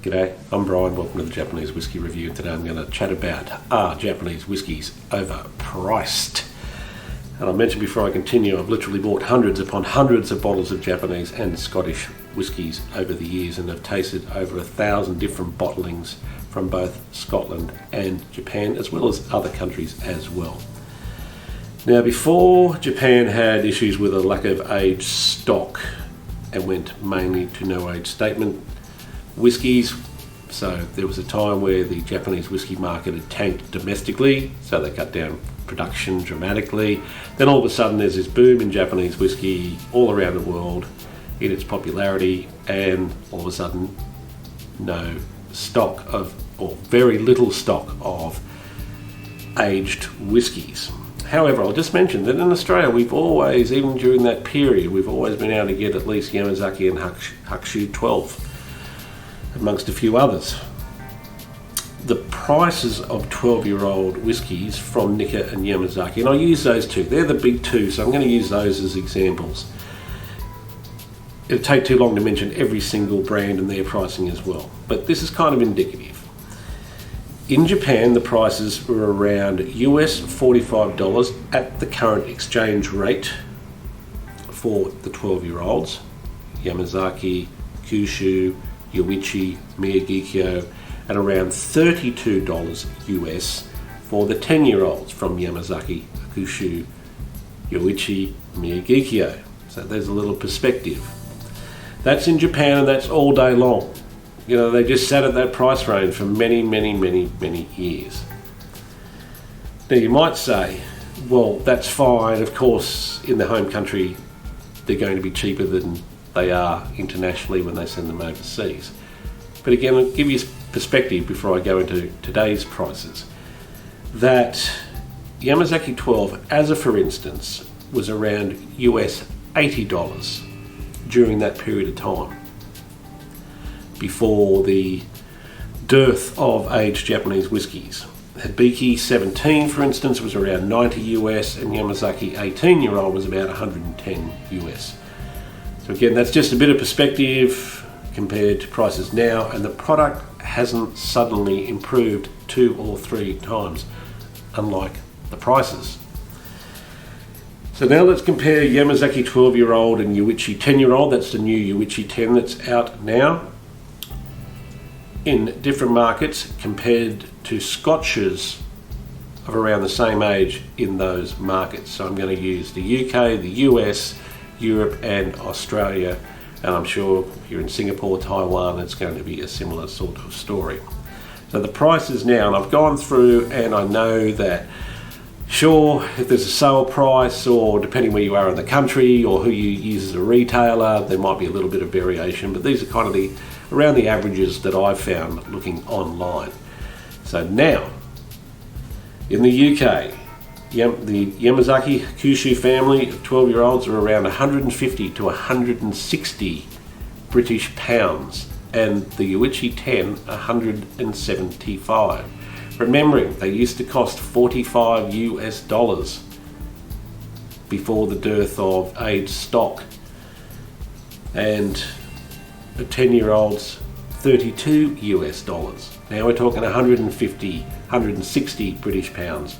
G'day, I'm Brian, welcome to the Japanese Whisky Review, and today I'm going to chat about are Japanese whiskies overpriced? And I mentioned before I continue, I've literally bought hundreds upon hundreds of bottles of Japanese and Scottish whiskies over the years and have tasted over 1,000 different bottlings from both Scotland and Japan, as well as other countries as well. Now, before Japan had issues with a lack of aged stock and went mainly to no age statement whiskies, so there was a time where the Japanese whisky market had tanked domestically, so they cut down production dramatically. Then all of a sudden there's this boom in Japanese whisky all around the world in its popularity, and all of a sudden no stock of, or very little stock of aged whiskies. However, I'll just mention that in Australia we've always, even during that period, we've always been able to get at least Yamazaki and Hakushu 12 amongst a few others. The prices of 12-year-old whiskies from Nikka and Yamazaki, and I use those two, they're the big two, so I'm going to use those as examples. It'll take too long to mention every single brand and their pricing as well, but this is kind of indicative. In Japan, the prices were around US $45 at the current exchange rate for the 12-year-olds, Yamazaki, Kyushu, Yoichi, Miyagikyo, at around $32 US for the 10-year-olds from Yamazaki, Hakushu, Yoichi, Miyagikyo. So there's a little perspective. That's in Japan, and that's all day long. You know, they just sat at that price range for many years. Now you might say, well, that's fine. Of course, in the home country, they're going to be cheaper than they are internationally when they send them overseas. But again, I'll give you perspective before I go into today's prices. That Yamazaki 12, as a for instance, was around US $80 during that period of time, before the dearth of aged Japanese whiskies. Hibiki 17, for instance, was around 90 US, and Yamazaki 18-year-old was about 110 US. So again, that's just a bit of perspective compared to prices now, and the product hasn't suddenly improved 2 or 3 times, unlike the prices. So now let's compare Yamazaki 12-year-old and Yoichi 10-year-old. That's the new Yoichi 10 that's out now in different markets compared to Scotches of around the same age in those markets. So I'm going to use the UK, the US, Europe and Australia, and I'm sure here in Singapore, Taiwan, it's going to be a similar sort of story. So the prices now, and I've gone through and I know that, sure, if there's a sale price, or depending where you are in the country or who you use as a retailer, there might be a little bit of variation, but these are kind of around the averages that I've found looking online. So now, in the UK, the Yamazaki Kyushu family of 12-year-olds are around 150 to 160 British pounds, and the Yoichi 10 175. Remembering they used to cost $45 US before the dearth of aged stock, and the 10-year-olds $32 US. Now we're talking 150, 160 British pounds,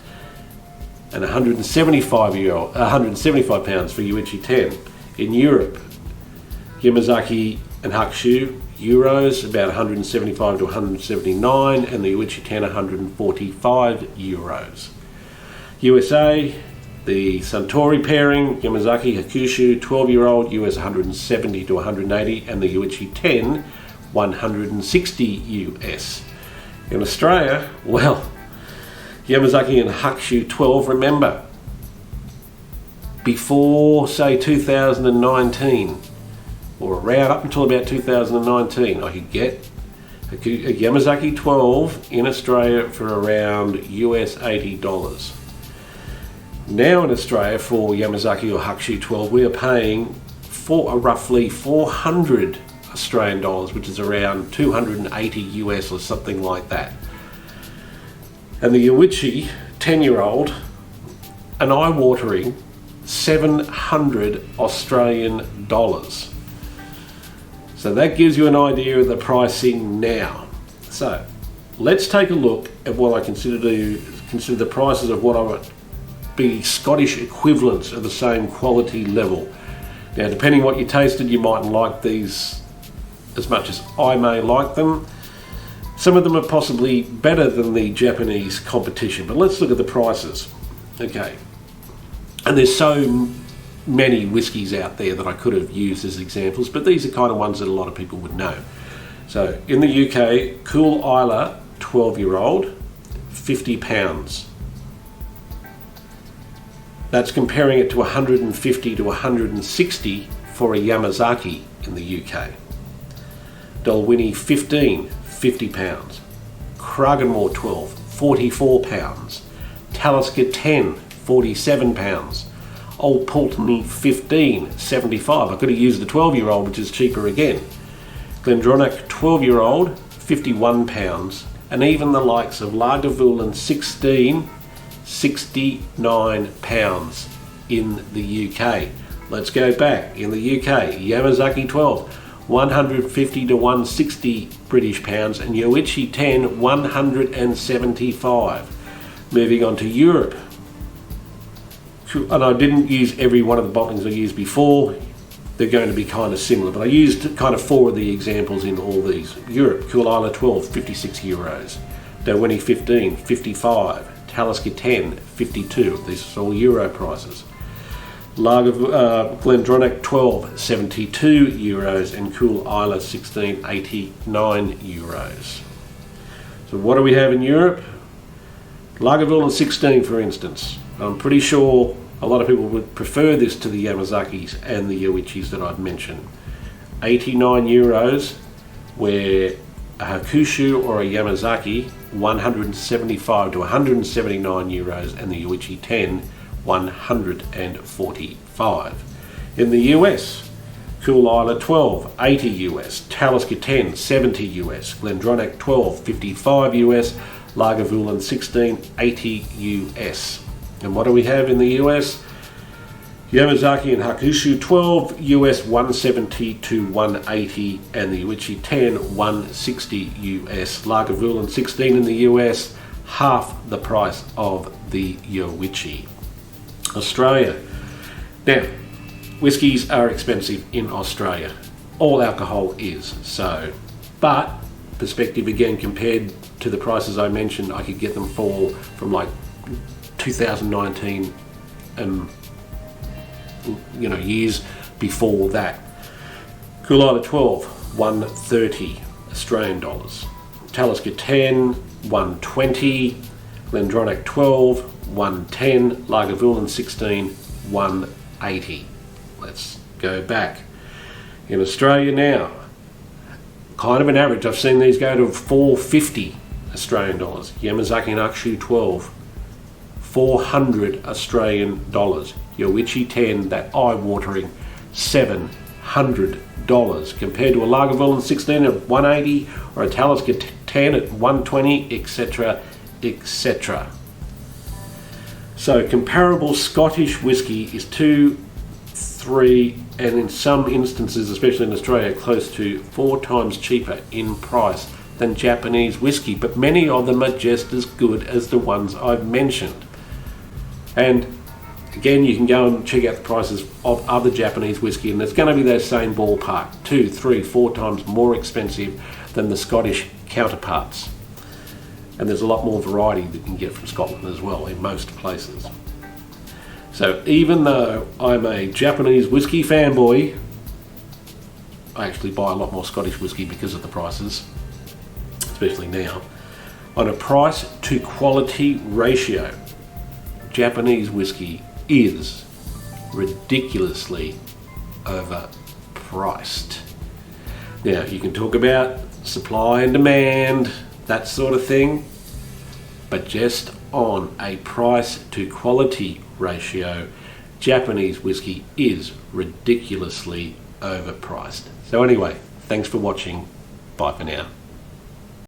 and 175 pounds for Yoichi 10. In Europe, Yamazaki and Hakushu euros about 175 to 179, and the Yoichi 10 145 euros. USA, the Suntory pairing, Yamazaki Hakushu 12-year-old US 170 to 180, and the Yoichi 10 160 US. In Australia, well, Yamazaki and Hakushu 12, remember, before say 2019, or around up until about 2019, I could get a Yamazaki 12 in Australia for around US $80. Now in Australia, for Yamazaki or Hakushu 12, we are paying for roughly 400 Australian dollars, which is around 280 US or something like that. And the Yoichi 10-year-old, an eye-watering 700 Australian dollars. So that gives you an idea of the pricing now. So let's take a look at what I consider the prices of what I would be Scottish equivalents of the same quality level. Now, depending what you tasted, you mightn't like these as much as I may like them. Some of them are possibly better than the Japanese competition, but let's look at the prices. Okay, and there's so many whiskies out there that I could have used as examples, but these are kind of ones that a lot of people would know. So in the UK, Cool Isla 12-year-old, £50. That's comparing it to 150 to 160 for a Yamazaki in the UK. Dalwhinnie 15, £50. Cragganmore 12, £44. Talisker 10, £47. Old Pulteney 15, £75. I could have used the 12-year-old, which is cheaper again. Glendronach 12-year-old, £51. And even the likes of Lagavulin 16, £69 in the UK. Let's go back. In the UK, Yamazaki 12, 150 to 160 British pounds, and Yoichi 10, 175. Moving on to Europe. And I didn't use every one of the bottlings I used before. They're going to be kind of similar, but I used kind of 4 of the examples in all these. Europe, Cool Isla 12, €56. Dalwhinnie 15, 55. Talisker 10, 52. These are all euro prices. Glendronach 12, €72, and Cool Isla 16, €89. So what do we have in Europe? Lagavulin 16, for instance. I'm pretty sure a lot of people would prefer this to the Yamazakis and the Yoichis that I've mentioned. €89, where a Hakushu or a Yamazaki 175 to 179 euros, and the Yoichi 10, 145. In the US, Cool Isla 12, $80, Talisker 10, $70, Glendronach 12, $55, Lagavulin 16, $80. And what do we have in the US? Yamazaki and Hakushu 12, US 170 to 180, and the Yoichi 10, $160. Lagavulin 16 in the US, half the price of the Yoichi. Australia. Now, whiskies are expensive in Australia. All alcohol is so. But, perspective again, compared to the prices I mentioned, I could get them from like 2019 and years before that. Cool Isla 12, 130 Australian dollars. Talisker 10, 120. Glendronach 12, 110. Lagavulin 16, 180. Let's go back. In Australia now, kind of an average. I've seen these go to 450 Australian dollars. Yamazaki and Hakushu 12, 400 Australian dollars. Yoichi 10, that eye-watering $700, compared to a Lagavulin 16 at 180 or a Talisker 10 at 120, etc., etc. So comparable Scottish whisky is 2, 3, and in some instances, especially in Australia, close to 4 times cheaper in price than Japanese whisky, but many of them are just as good as the ones I've mentioned. And again, you can go and check out the prices of other Japanese whisky, and it's going to be that same ballpark, 2, 3, 4 times more expensive than the Scottish counterparts. And there's a lot more variety that you can get from Scotland as well in most places. So even though I'm a Japanese whisky fanboy, I actually buy a lot more Scottish whisky because of the prices, especially now. On a price to quality ratio, Japanese whisky is ridiculously overpriced. Now, you can talk about supply and demand, that sort of thing, but just on a price to quality ratio, Japanese whisky is ridiculously overpriced. So anyway, thanks for watching. Bye for now.